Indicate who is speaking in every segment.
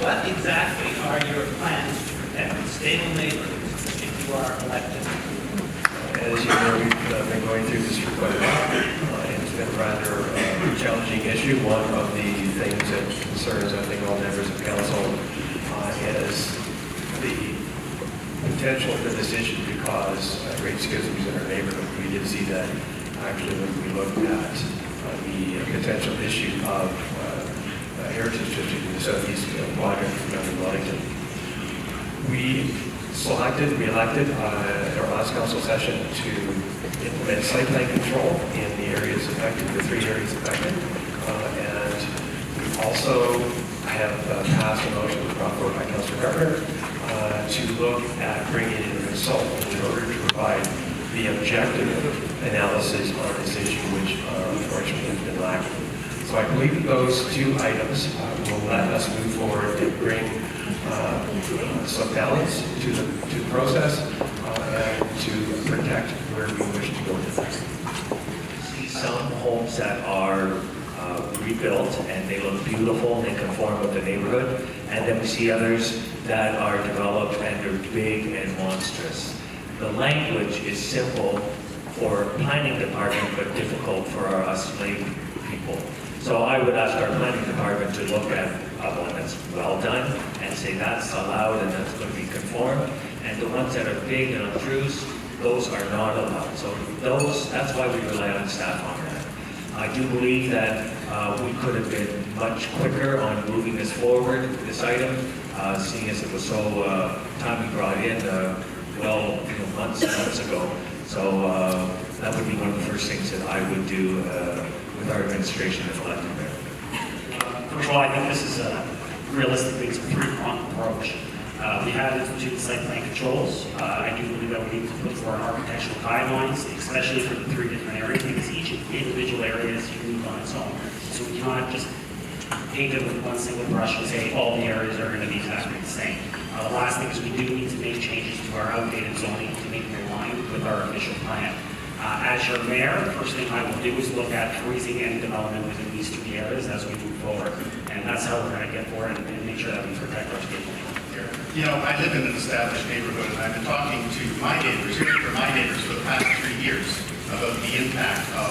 Speaker 1: What exactly are your plans to protect stable neighborhoods if you are elected?
Speaker 2: As you know, we've been going through this for quite a while. It's been a rather challenging issue. One of the things that concerns, I think, all members of council is the potential for this issue to cause great schisms in our neighborhood. We did see that actually when we looked at the potential issue of heritage district in the southeast quadrant from Wellington. We elected at our last council session to implement site plan control in the areas affected, the 3 areas affected. And we also have passed a motion brought forward by Councillor Gardner to look at bringing in a consultant in order to provide the objective analysis on this issue, which unfortunately has been lacking. So I believe that those 2 items will let us move forward and bring some balance to the process and to protect where we wish to go with this.
Speaker 3: See some homes that are rebuilt and they look beautiful and they conform with the neighborhood, and then we see others that are developed and they're big and monstrous. The language is simple for planning department but difficult for us lay people. So I would ask our planning department to look at one that's well done and say that's allowed and that's going to be conformed. And the ones that are big and obtruse, those are not allowed. So that's why we rely on staff on that. I do believe that we could have been much quicker on moving this forward, this item, seeing as it was so timely brought in, months and months ago. So that would be one of the first things that I would do with our administration if elected mayor.
Speaker 4: First of all, I think this is realistically it's a 3-pronged approach. We have instituted site plan controls. I do believe that we need to put forward architectural guidelines, especially for the 3 different areas, because each individual area is unique on its own. So we cannot just paint it with one single brush and say all the areas are going to be exactly the same. The last thing is we do need to make changes to our outdated zoning to make it align with our official plan. As your mayor, the first thing I will do is look at freezing any development within these 2 areas as we move forward. And that's how we're going to get forward and make sure that we protect our stable neighborhood.
Speaker 5: You know, I live in an established neighborhood, and I've been talking to my neighbors, hearing from my neighbors for the past 3 years about the impact of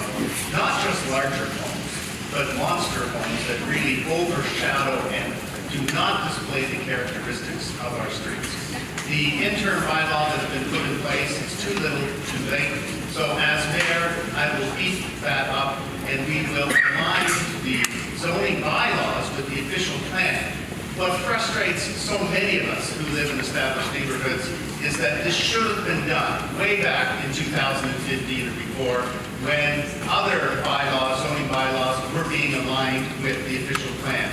Speaker 5: not just larger homes, but monster homes that really overshadow and do not display the characteristics of our streets. The interim bylaw that has been put in place is too little, too late. So as mayor, I will beef that up, and we will align the zoning bylaws with the official plan. What frustrates so many of us who live in established neighborhoods is that this should have been done way back in 2015 or before, when other bylaws, zoning bylaws, were being aligned with the official plan.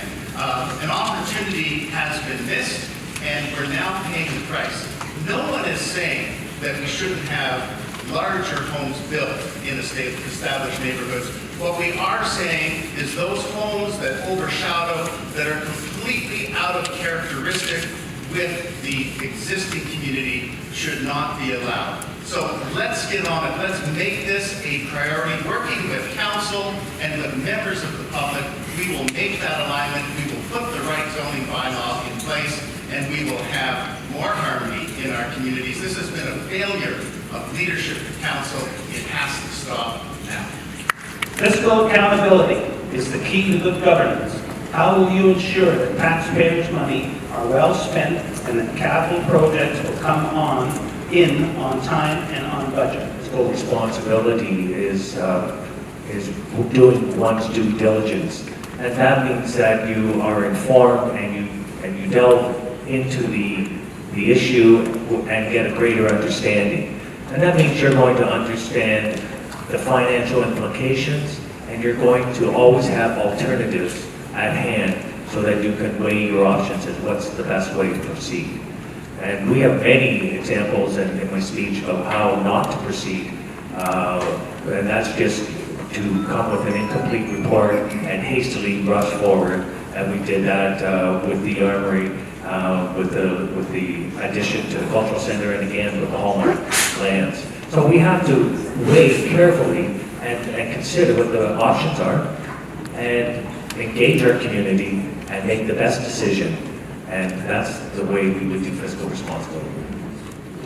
Speaker 5: An opportunity has been missed, and we're now paying the price. No one is saying that we shouldn't have larger homes built in established neighborhoods. What we are saying is those homes that overshadow, that are completely out of characteristic with the existing community should not be allowed. So let's get on it. Let's make this a priority. Working with council and with members of the public, we will make that alignment. We will put the right zoning bylaw in place, and we will have more harmony in our communities. This has been a failure of leadership at council. It has to stop now.
Speaker 1: Fiscal accountability is the key to good governance. How will you ensure that taxpayers' money are well spent and that capital projects will come on time and on budget?
Speaker 3: Fiscal responsibility is doing one's due diligence, and that means that you are informed and you delve into the issue and get a greater understanding. And that means you're going to understand the financial implications, and you're going to always have alternatives at hand so that you can weigh your options and what's the best way to proceed. And we have many examples in my speech of how not to proceed, and that's just to come with an incomplete report and hastily rush forward. And we did that with the Armory, with the addition to the Cultural Center, and again with the Hallmark lands. So we have to weigh carefully and consider what the options are, and engage our community and make the best decision And that's the way we would do fiscal responsibility.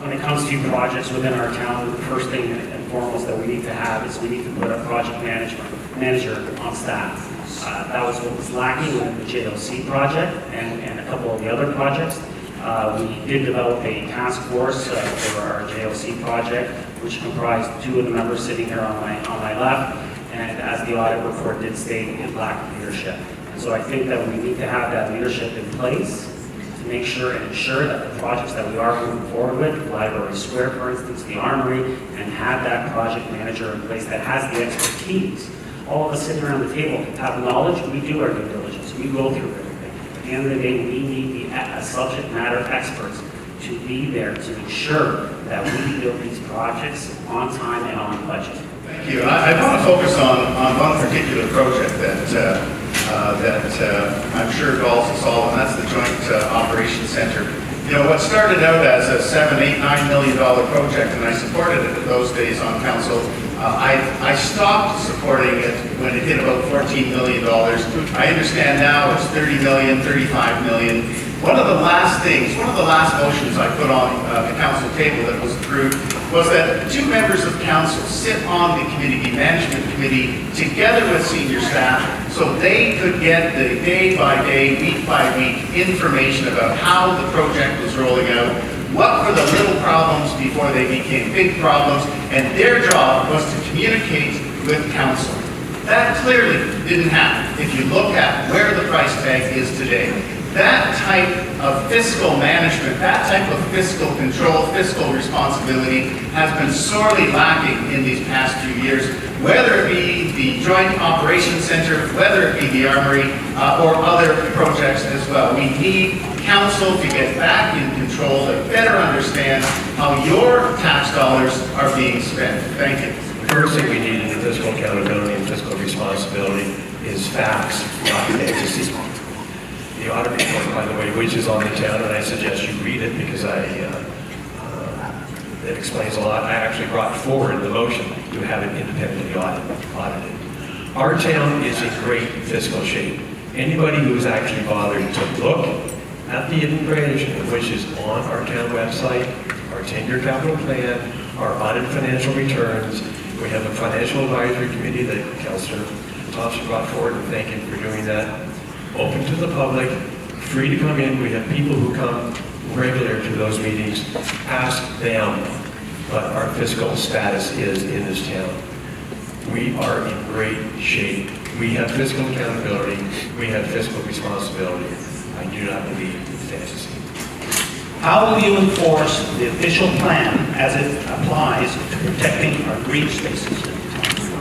Speaker 4: When it comes to projects within our town, the first thing and foremost that we need to have is we need to put a project manager on staff. That was what was lacking with the JLC project and a couple of the other projects. We did develop a task force for our JLC project, which comprised 2 of the members sitting here on my left. And as the audit report did state, it lacked leadership. And so I think that we need to have that leadership in place to make sure and ensure that the projects that we are moving forward with, Library Square, for instance, the Armory, and have that project manager in place that has the expertise. All of us sitting around the table have knowledge, we do our due diligence, we go through everything. At the end of the day, we need the subject matter experts to be there to ensure that we build these projects on time and on budget.
Speaker 5: Thank you. I want to focus on one particular project that I'm sure involves us all, and that's the Joint Operations Center. You know, what started out as a $7, $8, $9 million project, and I supported it in those days on council, I stopped supporting it when it hit about $14 million. I understand now it's $30 million, $35 million. One of the last motions I put on the council table that was approved was that 2 members of council sit on the community management committee together with senior staff so they could get the day by day, week by week information about how the project was rolling out, what were the little problems before they became big problems, and their job was to communicate with council. That clearly didn't happen if you look at where the price tag is today. That type of fiscal management, that type of fiscal control, fiscal responsibility has been sorely lacking in these past few years, whether it be the Joint Operations Center, whether it be the Armory, or other projects as well. We need council to get back in control, to better understand how your tax dollars are being spent. Thank you.
Speaker 2: The first thing we need in fiscal accountability and fiscal responsibility is facts, not fantasy. The audit report, by the way, which is on the town, and I suggest you read it because it explains a lot. I actually brought forward the motion to have it independently audited. Our town is in great fiscal shape. Anybody who's actually bothered to look at the information, which is on our town website, our 10-year capital plan, our audited financial returns, we have a financial advisory committee that Councillor Thompson brought forward, and thank him for doing that. Open to the public, free to come in. We have people who come regular to those meetings. Ask them what our fiscal status is in this town. We are in great shape. We have fiscal accountability. We have fiscal responsibility. I do not believe in fantasy.
Speaker 1: How will you enforce the official plan as it applies to protecting our green spaces?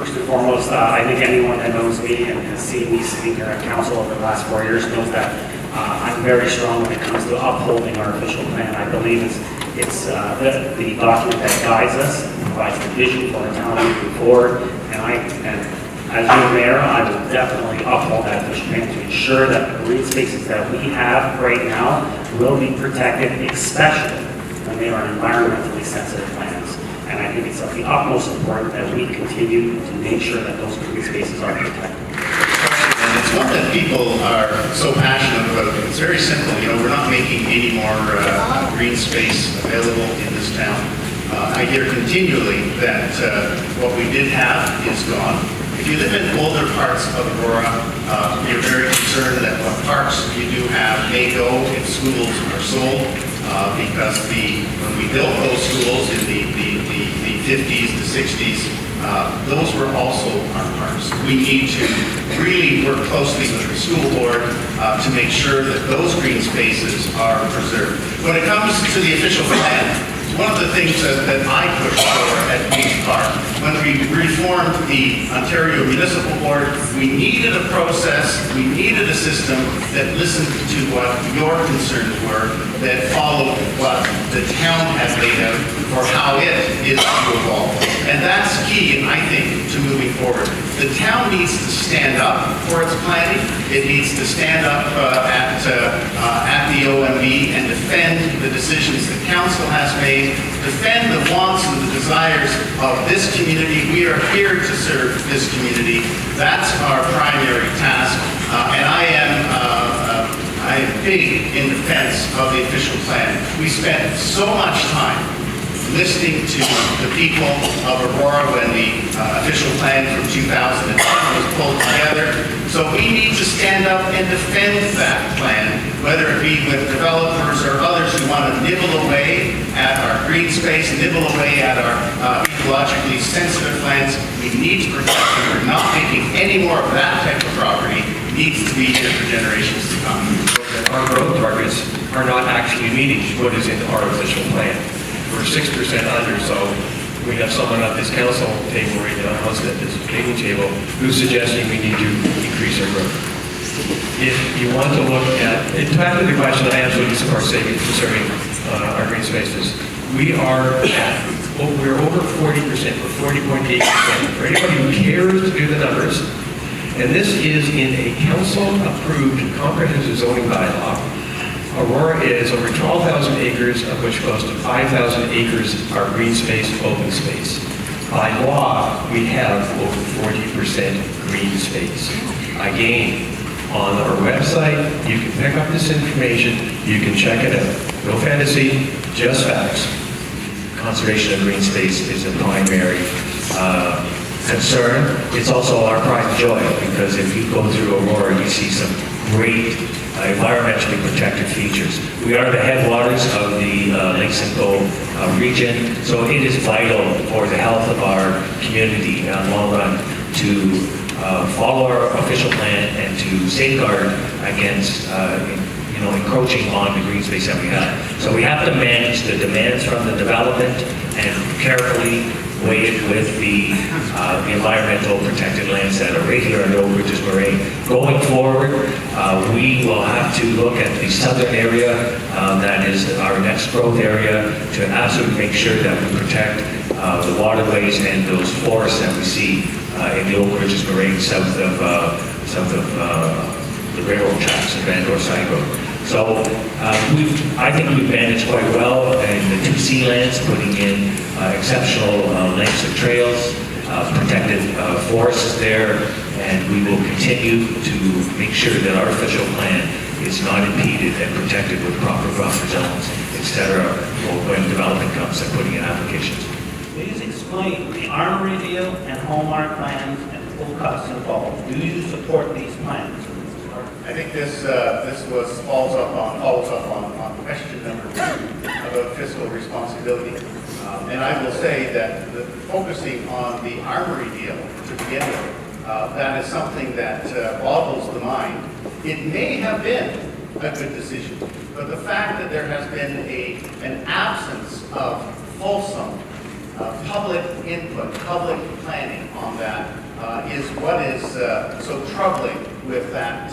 Speaker 4: First and foremost, I think anyone that knows me and has seen me sitting here at council over the last 4 years knows that I'm very strong when it comes to upholding our official plan. I believe it's the document that guides us, provides the vision for our town moving forward. And as your mayor, I will definitely uphold that official plan to ensure that the green spaces that we have right now will be protected, especially when they are environmentally sensitive plans. And I think it's of the utmost importance that we continue to make sure that those green spaces are protected.
Speaker 5: And it's one that people are so passionate about. It's very simple. You know, we're not making any more green space available in this town. I hear continually that what we did have is gone. If you live in older parts of Aurora, you're very concerned that what parks you do have may go if schools are sold, because when we built those schools in the 50s, the 60s, those were also our parks. We need to really work closely with the school board to make sure that those green spaces are preserved. When it comes to the official plan, one of the things that I pushed for at Beach Park, when we reformed the Ontario Municipal Board, we needed a process, we needed a system that listened to what your concerns were, that followed what the town had laid out for how it is to evolve. And that's key, I think, to moving forward. The town needs to stand up for its planning. It needs to stand up at the OMB and defend the decisions that council has made, defend the wants and the desires of this community. We are here to serve this community. That's our primary task. And I I am big in defense of the official plan. We spent so much time listening to the people of Aurora when the official plan from 2010 was pulled together. So we need to stand up and defend that plan, whether it be with developers or others who want to nibble away at our green space, nibble away at our ecologically sensitive lands. We need to protect them. We're not making any more of that type of property. It needs to be here for generations to come.
Speaker 2: Our growth targets are not actually meeting what is in our official plan. We're 6% under, so we have someone at this council table right now, at this meeting table, who's suggesting we need to increase our growth. If you want to look at, back to the question, I absolutely support saving, conserving our green spaces. We're over 40%, we're 40.8%. For anybody who cares to do the numbers, and this is in a council-approved comprehensive zoning bylaw. Aurora is over 12,000 acres, of which close to 5,000 acres are green space, open space. By law, we have over 40% green space. Again, on our website, you can pick up this information, you can check it out. No fantasy, just facts.
Speaker 3: Conservation of green space is a primary concern. It's also our pride and joy, because if you go through Aurora, you see some great environmentally protected features. We are the headwaters of the Lake Simcoe region, so it is vital for the health of our community in the long run to follow our official plan and to safeguard against encroaching on the green space that we have. So we have to manage the demands from the development and carefully weigh it with the environmental protected lands that are right here in Oak Ridges Moraine. Going forward, we will have to look at the southern area, that is our next growth area, to absolutely make sure that we protect the waterways and those forests that we see in the Oak Ridges Moraine south of the railroad tracks and Van Dorn Side Road. So I think we've managed quite well in the 2C lands, putting in exceptional lengths of trails, protected forests there, and we will continue to make sure that our official plan is not impeded and protected with proper buffer zones, etc., when development comes and putting in applications.
Speaker 1: Please explain the Armory deal and Hallmark plans and the full costs involved. Do you support these plans?
Speaker 5: I think this follows up on question number 2 about fiscal responsibility. And I will say that focusing on the Armory deal to begin with, that is something that boggles the mind. It may have been a good decision, but the fact that there has been an absence of fulsome public input, public planning on that is what is so troubling with that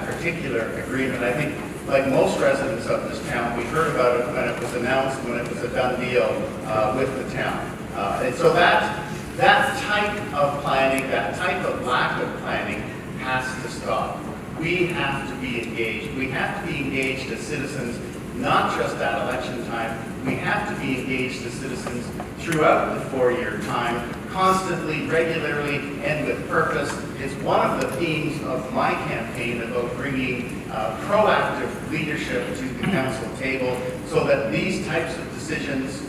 Speaker 5: particular agreement. I think, like most residents of this town, we heard about it when it was announced, when it was a done deal with the town. And so that type of planning, that type of lack of planning has to stop. We have to be engaged. We have to be engaged as citizens, not just at election time. We have to be engaged as citizens throughout the 4-year time, constantly, regularly, and with purpose. It's one of the themes of my campaign about bringing proactive leadership to the council table so that these types of decisions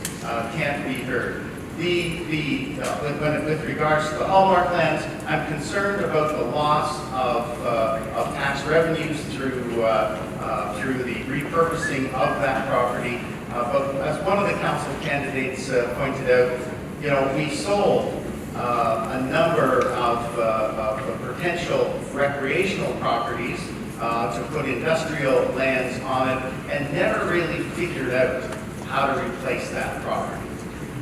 Speaker 5: can't be heard. With regards to the Hallmark lands, I'm concerned about the loss of tax revenues through the repurposing of that property. But as one of the council candidates pointed out, we sold a number of potential recreational properties to put industrial lands on it and never really figured out how to replace that property.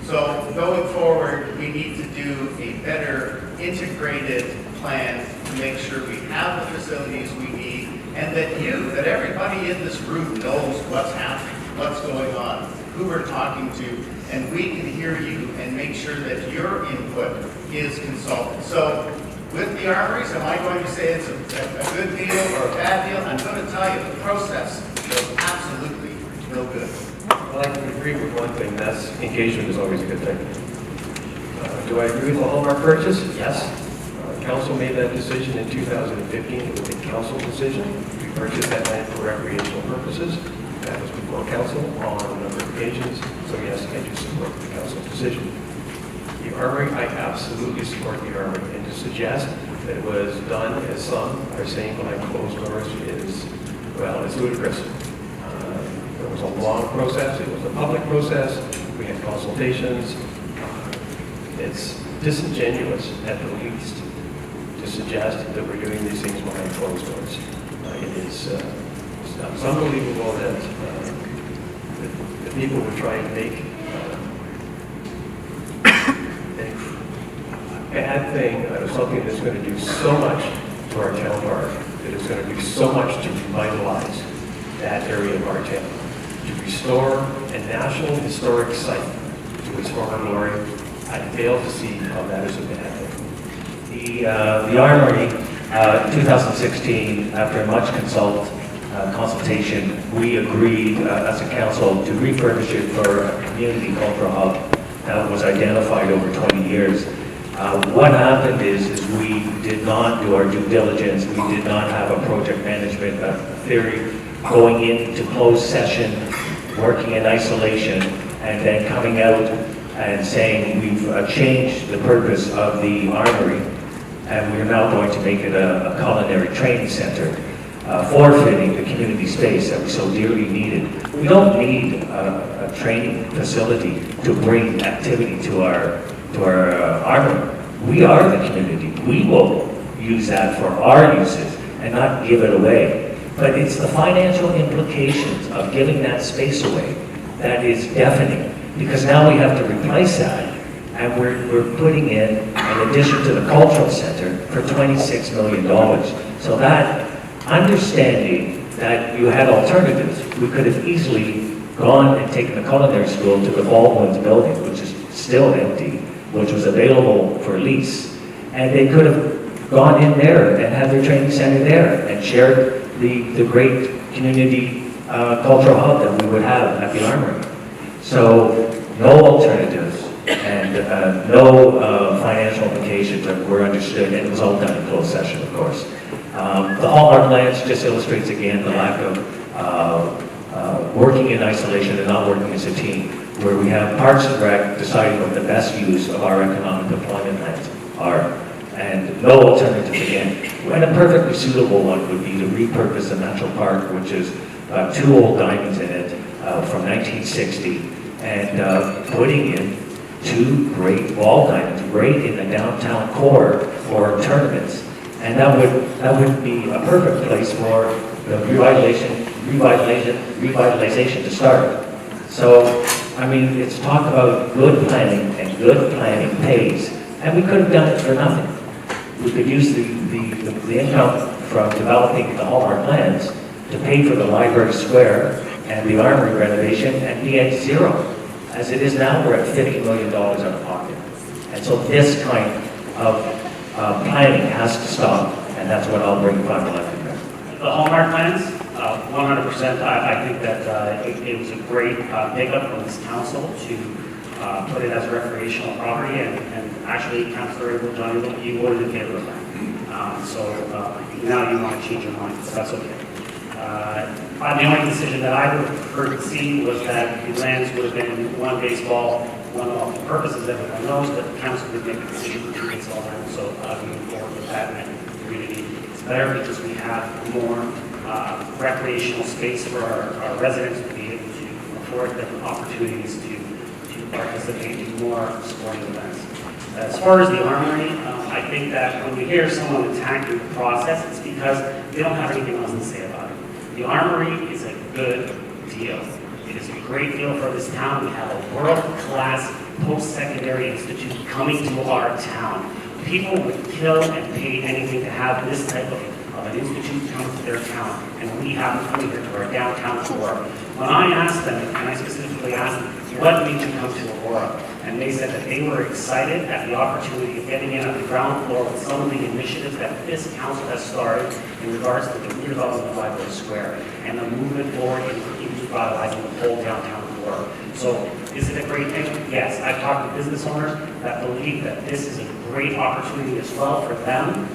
Speaker 5: So going forward, we need to do a better integrated plan to make sure we have the facilities we need and that everybody in this room knows what's happening, what's going on, who we're talking to, and we can hear you and make sure that your input is consulted. So with the armories, am I going to say it's a good deal or a bad deal? I'm going to tell you the process was absolutely no good.
Speaker 2: Well, I can agree with one thing, that's engagement is always a good thing. Do I agree with the Hallmark purchase? Yes. Council made that decision in 2015. It was a council decision. We purchase that land for recreational purposes. That was before council on a number of occasions, so yes, I do support the council's decision. The armory, I absolutely support the armory, and to suggest that it was done as some are saying behind closed doors is, well, it's ludicrous. It was a long process, it was a public process, we had consultations. It's disingenuous at the least to suggest that we're doing these things behind closed doors. It's unbelievable that the people would try and make a bad thing out of something that's going to do so much to our town park, that it's going to do so much to revitalize that area of our town, to restore a national historic site to its former glory. I fail to see how that is a bad thing.
Speaker 3: The Armory, 2016, after much consultation, we agreed as a council to refurbish it for a community cultural hub that was identified over 20 years. What happened is we did not do our due diligence. We did not have a project management theory going into closed session, working in isolation, and then coming out and saying we've changed the purpose of the Armory, and we're now going to make it a culinary training center, forfeiting the community space that we so dearly needed. We don't need a training facility to bring activity to our Armory. We are the community. We will use that for our uses and not give it away. But it's the financial implications of giving that space away that is deafening, because now we have to replace that, and we're putting in addition to the cultural center for $26 million. So that understanding that you had alternatives, we could have easily gone and taken the culinary school to the Baldwin's building, which is still empty, which was available for lease, and they could have gone in there and had their training center there and shared the great community cultural hub that we would have at the Armory. So no alternatives and no financial implications were understood, and it was all done in closed session, of course. The Hallmark lands just illustrates again the lack of working in isolation and not working as a team, where we have Parks and Rec deciding what the best use of our economic deployment lands are, and no alternatives again. And a perfectly suitable one would be to repurpose the natural park, which is 2 old diamonds in it from 1960, and putting in 2 great wall diamonds right in the downtown core for tournaments. And that would be a perfect place for the revitalization to start. So, I mean, it's talk about good planning, and good planning pays. And we could have done it for nothing. We could use the income from developing the Hallmark lands to pay for the library square and the Armory renovation and be at zero. As it is now, we're at $50 million out of pocket. And so this kind of planning has to stop, and that's what I'll bring final up.
Speaker 4: The Hallmark plans, 100%. I think that it was a great pickup from this council to put it as recreational property, and actually, Councillor Johnny, you voted in favor of that. So now you want to change your mind, so that's okay. The only decision that I would have preferred to see was that the lands would have been one baseball, one of the purposes everyone knows, but the council would make a decision for 2 baseball lands, so moving forward with that, and the community. It's better because we have more recreational space for our residents to be able to afford them opportunities to participate in more sporting events. As far as the Armory, I think that when we hear someone attacking the process, it's because they don't have anything else to say about it. The Armory is a good deal. It is a great deal for this town. We have a world-class post-secondary institute coming to our town. People would kill and pay anything to have this type of an institute come to their town, and we have them coming here to our downtown core. When I asked them, and I specifically asked them, what made you come to Aurora? And they said that they were excited at the opportunity of getting in at the ground floor with some of the initiatives that this council has started in regards to the redevelopment of Library Square and the movement forward in revitalizing the whole downtown core. So is it a great thing? Yes. I've talked to business owners that believe that this is a great opportunity as well for them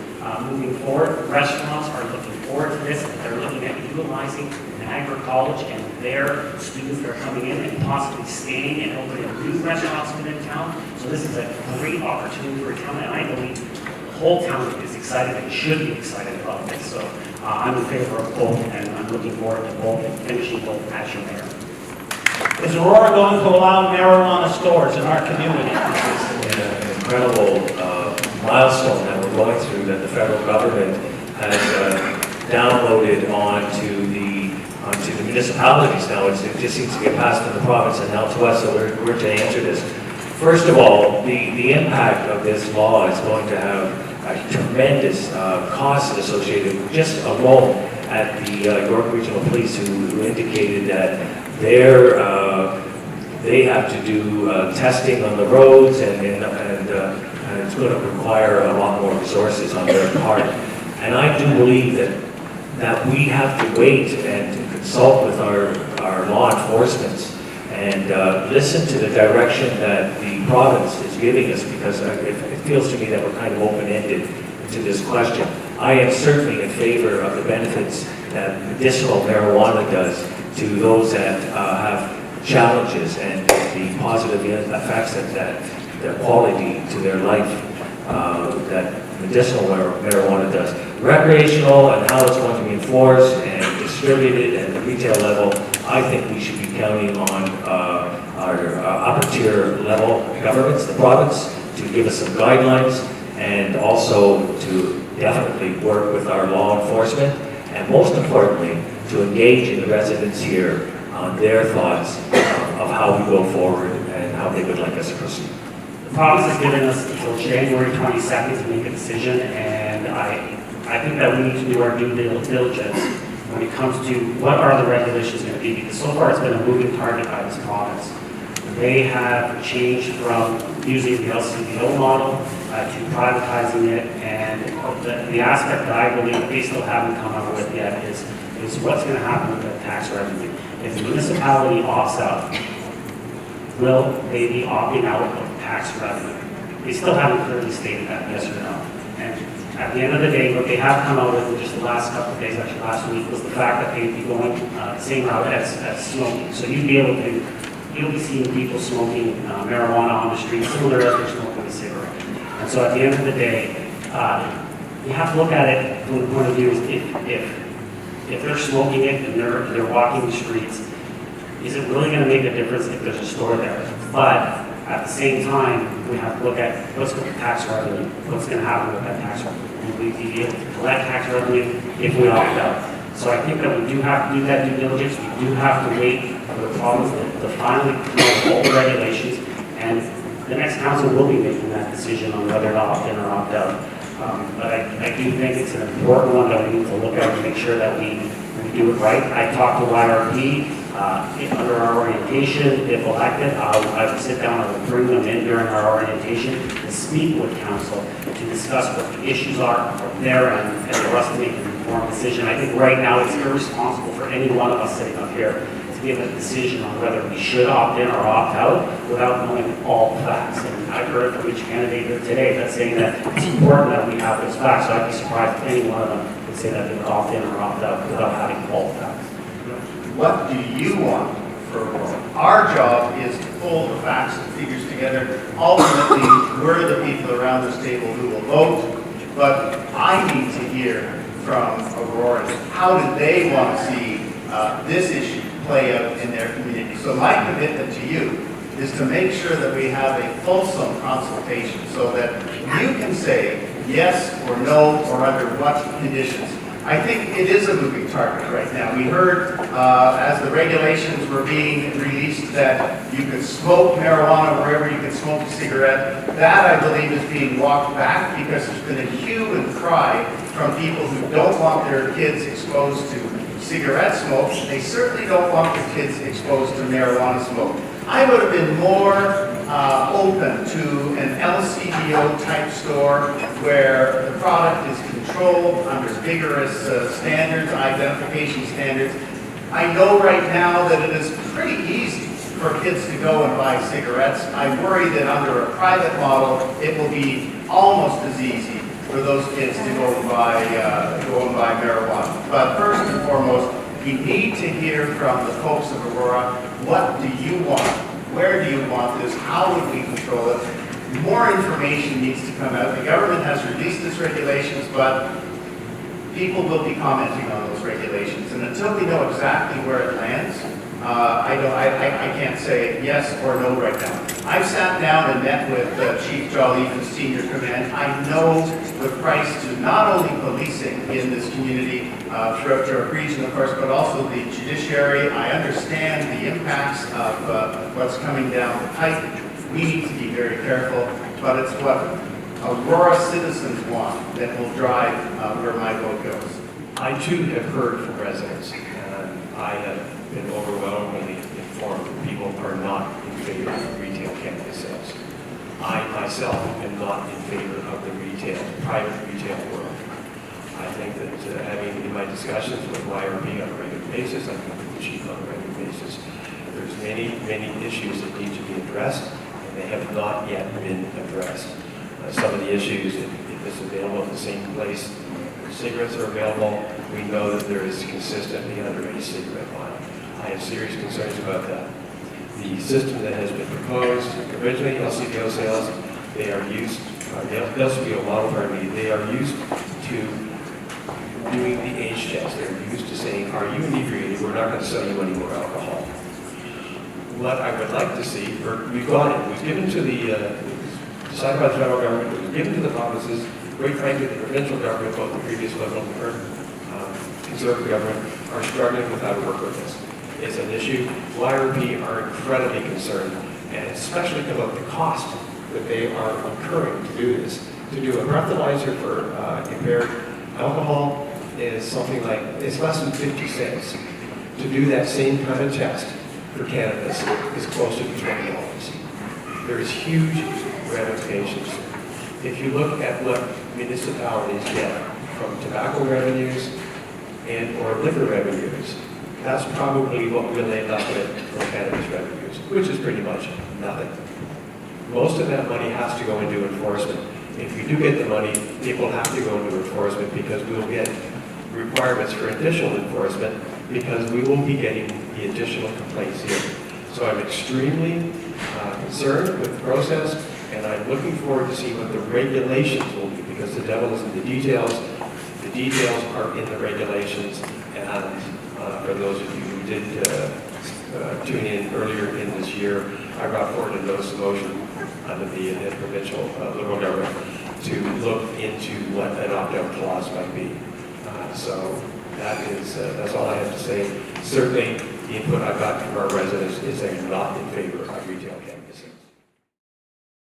Speaker 4: moving forward. Restaurants are looking forward to this. They're looking at utilizing Niagara College and their students that are coming in and possibly staying and opening new restaurants within town. So this is a great opportunity for a town, and I believe the whole town is excited and should be excited about this. So I'm in favor of both, and I'm looking forward to both and finishing both as your mayor.
Speaker 1: Is Aurora going to allow marijuana stores in our community?
Speaker 3: An incredible milestone that we're going through, that the federal government has downloaded onto the municipalities now. It just seems to get passed to the province and now to us, so we're to answer this. First of all, the impact of this law is going to have a tremendous cost associated just alone at the York Regional Police, who indicated that they have to do testing on the roads, and it's going to require a lot more resources on their part. And I do believe that we have to wait and to consult with our law enforcement and listen to the direction that the province is giving us, because it feels to me that we're kind of open-ended to this question. I am certainly in favor of the benefits that medicinal marijuana does to those that have challenges and the positive effects that their quality to their life that medicinal marijuana does. Recreational and how it's going to be enforced and distributed at the retail level, I think we should be counting on our upper tier level governments, the province, to give us some guidelines, and also to definitely work with our law enforcement, and most importantly, to engage in the residents here on their thoughts of how we go forward and how they would like us to proceed.
Speaker 4: The province has given us until January 22nd to make a decision, and I think that we need to do our due diligence when it comes to what are the regulations going to be, because so far it's been a moving target by this province. They have changed from using the LCBO model to privatizing it, and the aspect that I believe they still haven't come up with yet is what's going to happen with the tax revenue. If the municipality opts out, will they be opting out of tax revenue? They still haven't clearly stated that, yes or no. And at the end of the day, what they have come out with in just the last couple of days, actually last week, was the fact that they'd be going the same route as smoking. So you'll be seeing people smoking marijuana on the street, similar as they're smoking a cigarette. And so at the end of the day, you have to look at it from the point of view if they're smoking it and they're walking the streets, is it really going to make a difference if there's a store there? But at the same time, we have to look at what's going to tax revenue, what's going to happen with that tax revenue. Will we be able to collect tax revenue if we opt out? So I think that we do have to do that due diligence. We do have to wait for the province to finally come up with all the regulations, and the next council will be making that decision on whether to opt in or opt out. But I do think it's an important one that we need to look at and make sure that we do it right. I talked to YRP under our orientation. If elected, I would sit down and I would bring them in during our orientation and speak with council to discuss what the issues are from their end and for us to make an informed decision. I think right now it's irresponsible for any one of us sitting up here to give a decision on whether we should opt in or opt out without knowing all the facts. And I've heard from each candidate here today that's saying that it's important that we have those facts. So I'd be surprised if any one of them would say that they would opt in or opt out without having all the facts.
Speaker 5: What do you want for Aurora? Our job is to pull the facts and figures together. Ultimately, we're the people around this table who will vote, but I need to hear from Aurora. How do they want to see this issue play out in their community? So my commitment to you is to make sure that we have a fulsome consultation so that you can say yes or no or under what conditions. I think it is a moving target right now. We heard as the regulations were being released that you could smoke marijuana wherever you could smoke a cigarette. That, I believe, is being walked back because there's been a hue and cry from people who don't want their kids exposed to cigarette smoke. They certainly don't want their kids exposed to marijuana smoke. I would have been more open to an LCBO type store where the product is controlled under vigorous standards, identification standards. I know right now that it is pretty easy for kids to go and buy cigarettes. I worry that under a private model, it will be almost as easy for those kids to go and buy marijuana. But first and foremost, you need to hear from the folks of Aurora. What do you want? Where do you want this? How would we control it? More information needs to come out. The government has released its regulations, but people will be commenting on those regulations. And until we know exactly where it lands, I can't say yes or no right now. I've sat down and met with Chief Joliffe and Senior Command. I know the price to not only policing in this community throughout York Region, of course, but also the judiciary. I understand the impacts of what's coming down the pipe. We need to be very careful, but it's what Aurora citizens want that will drive where my vote goes.
Speaker 2: I too have heard from residents, and I have been overwhelmingly informed that people are not in favor of retail cannabis sales. I myself am not in favor of the private retail world. I think that having in my discussions with YRB on a regular basis, I think with the chief on a regular basis, there's many issues that need to be addressed, and they have not yet been addressed. Some of the issues, if it's available in the same place where cigarettes are available, we know that there is consistently underage cigarette buying. I have serious concerns about that. The system that has been proposed, originally LCBO sales, they are used, the LCBO model, pardon me, they are used to doing the age checks. They're used to saying, are you inebriated? We're not going to sell you any more alcohol. What I would like to see, we've got it, it was given to the, decided by the federal government, it was given to the provinces, quite frankly, the provincial government, both the previous Liberal and current Conservative government, are struggling with how to work with this. It's an issue. YRP are incredibly concerned, and especially about the cost that they are incurring to do this. To do a breathalyzer for impaired alcohol is something like, it's less than 50 cents. To do that same kind of test for cannabis is closer to $20. There is huge ramifications. If you look at what municipalities get from tobacco revenues and or liquor revenues, that's probably what we'll end up with from cannabis revenues, which is pretty much nothing. Most of that money has to go into enforcement. If we do get the money, it will have to go into enforcement because we will get requirements for additional enforcement because we will be getting the additional complaints here. So I'm extremely concerned with the process, and I'm looking forward to see what the regulations will be because the devil is in the details. The details are in the regulations, and for those of you who did tune in earlier in this year, I brought forward a notice of motion under the provincial Liberal government to look into what an opt-out clause might be. So that's all I have to say. Certainly, the input I got from our residents is they're not in favor of retail cannabis.